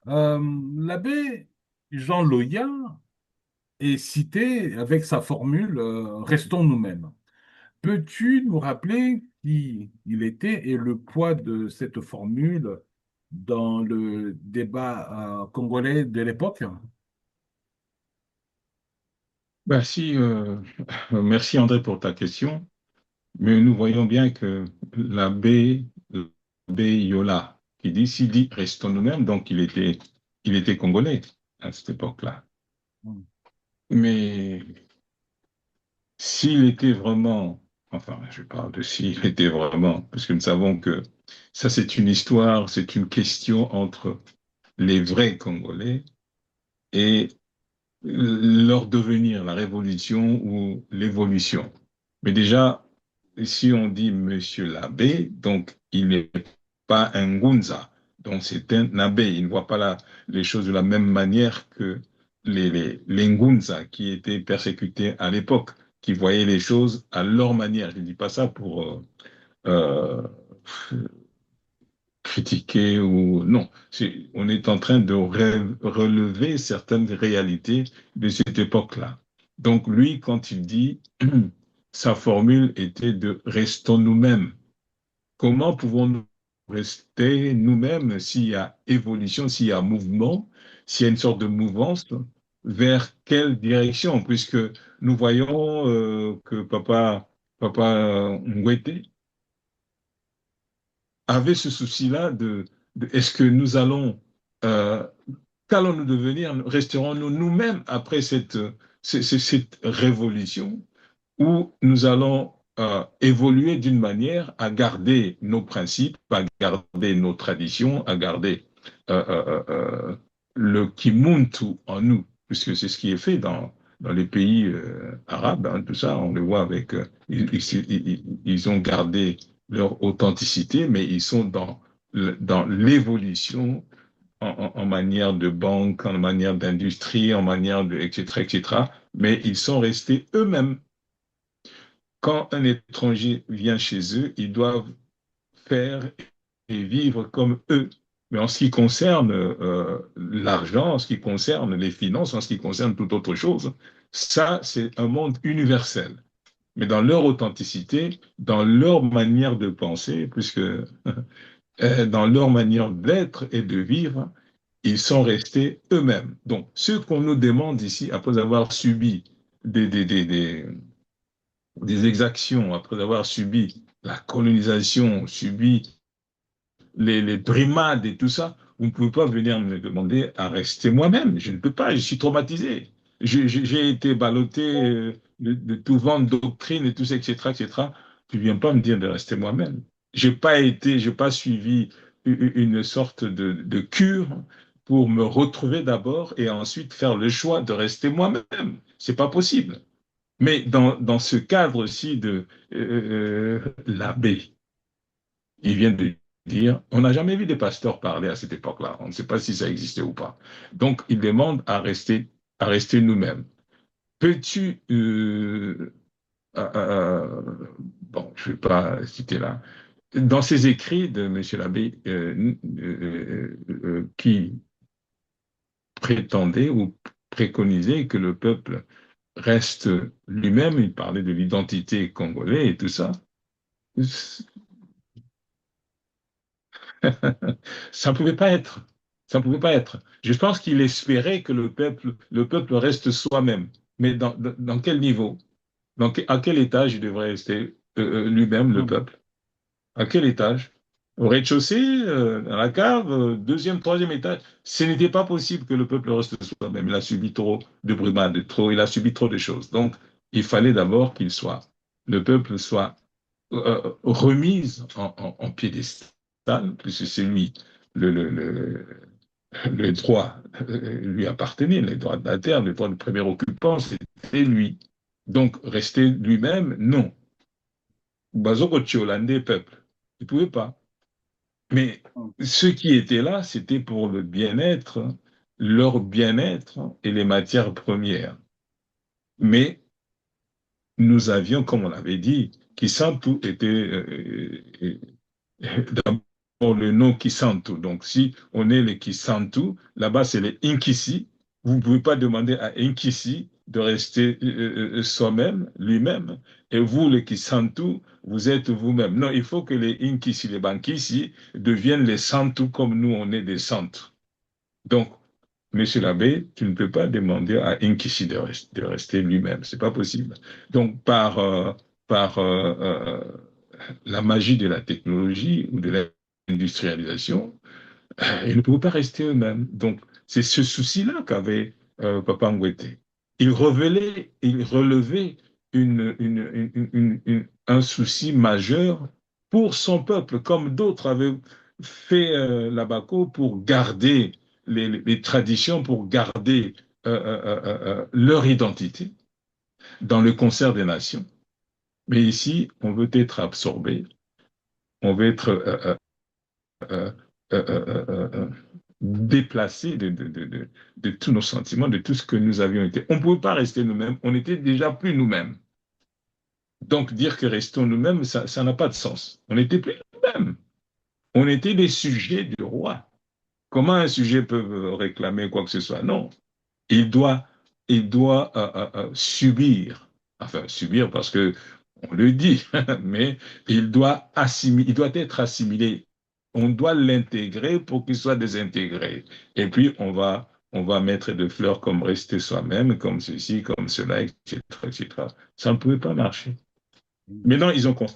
Euh, L'abbé Jean Loya est cité avec sa formule Restons nous-mêmes. Peux-tu nous rappeler qui il était et le poids de cette formule dans le débat congolais de l'époque? Merci, merci André pour ta question. Mais nous voyons bien que l'abbé Yola, qui dit, s'il dit restons nous-mêmes, donc il était congolais à cette époque-là. Mais s'il était vraiment, enfin, je parle de s'il était vraiment, parce que nous savons que ça, c'est une histoire, c'est une question entre les vrais Congolais et leur devenir, la révolution ou l'évolution. Mais déjà, si on dit Monsieur l'abbé, donc il n'est pas un Ngunza, donc c'est un abbé. Il ne voit pas les choses de la même manière que les Ngunza qui étaient persécutés à l'époque, qui voyaient les choses à leur manière. Je ne dis pas ça pour euh, critiquer ou non. On est en train de relever certaines réalités de cette époque-là. Donc lui, quand il dit, sa formule était de restons nous-mêmes. Comment pouvons-nous rester nous-mêmes s'il y a évolution, s'il y a mouvement, s'il y a une sorte de mouvance, vers quelle direction? Puisque nous voyons que papa Ngwete avait ce souci-là de est-ce que nous allons, euh, qu'allons-nous devenir? Resterons-nous nous-mêmes après cette révolution ou nous allons évoluer d'une manière à garder nos principes, à garder nos traditions, à garder euh, euh, euh, le Kimuntu en nous, puisque c'est ce qui est fait dans les pays arabes, hein, tout ça, on le voit avec, ils ont gardé leur authenticité, mais ils sont dans l'évolution en manière de banque, en manière d'industrie, en manière de, etc., etc., mais ils sont restés eux-mêmes. Quand un étranger vient chez eux, ils doivent faire et vivre comme eux. Mais en ce qui concerne l'argent, en ce qui concerne les finances, en ce qui concerne toute autre chose, ça, c'est un monde universel. Mais dans leur authenticité, dans leur manière de penser, puisque dans leur manière d'être et de vivre, ils sont restés eux-mêmes. Donc, ce qu'on nous demande ici, après avoir subi des, des, des, des, des exactions, après avoir subi la colonisation, subi les brimades et tout ça, vous ne pouvez pas venir me demander à rester moi-même. Je ne peux pas, je suis traumatisé. J'ai été ballotté de tout vent de doctrine et tout ça, etc., etc. Tu ne viens pas me dire de rester moi-même. J'ai pas suivi une sorte de cure pour me retrouver d'abord et ensuite faire le choix de rester moi-même. C'est pas possible. Mais dans ce cadre-ci de l'abbé, il vient de dire, on n'a jamais vu des pasteurs parler à cette époque-là. On ne sait pas si ça existait ou pas. Donc, il demande à rester nous-mêmes. Peux-tu, bon, je ne vais pas citer là, dans ses écrits de M. l'abbé, qui prétendait ou préconisait que le peuple reste lui-même, il parlait de l'identité congolaise et tout ça, ça ne pouvait pas être. Ça ne pouvait pas être. Je pense qu'il espérait que le peuple reste soi-même. Mais dans quel niveau? À quel étage il devrait rester lui-même, le Mhm. peuple? À quel étage? Au rez-de-chaussée, dans la cave, deuxième, troisième étage. Ce n'était pas possible que le peuple reste soi-même. Il a subi trop de brimades, il a subi trop de choses. Donc, il fallait d'abord le peuple soit remise en piédestal, puisque c'est lui, le, le, le, le droit lui appartenait, les droits de la terre, le droit du premier occupant, c'était lui. Donc, rester lui-même, non. Bazoko Tchéolandais, peuple. Il ne pouvait pas. Mais ceux qui étaient là, c'était pour le bien-être, leur bien-être et les matières premières. Mais nous avions, comme on l'avait dit, qui tout était le nom Kisantu. Donc, si on est les Kisantu, là-bas, c'est les Inkisi. Vous ne pouvez pas demander à Inkisi de rester soi-même, lui-même. Et vous, les Kisantu, vous êtes vous-même. Non, il faut que les Inkisi, les Bankisi, deviennent les Santu comme nous, on est des Santu. Donc, Monsieur l'abbé, tu ne peux pas demander à Inkisi de rester lui-même. C'est pas possible. Donc, par la magie de la technologie ou de l'industrialisation, ils ne pouvaient pas rester eux-mêmes. Donc, c'est ce souci-là qu'avait Papa Ngwete. Il relevait un souci majeur pour son peuple, comme d'autres avaient fait l'Abaco pour garder les traditions, pour garder leur identité dans le concert des nations. Mais ici, on veut être absorbé, on veut être euh, déplacé de tous nos sentiments, de tout ce que nous avions été. On ne pouvait pas rester nous-mêmes, on n'était déjà plus nous-mêmes. Donc dire que restons nous-mêmes, ça n'a pas de sens. On n'était plus nous-mêmes. On était des sujets du roi. Comment un sujet peut réclamer quoi que ce soit? Non. Il doit, il doit subir, enfin subir parce que on le dit, mais il doit être assimilé. On doit l'intégrer pour qu'il soit désintégré. Et puis on va mettre des fleurs comme rester soi-même, comme ceci, comme cela, etc., etc. Ça ne pouvait pas marcher. Maintenant, ils ont constaté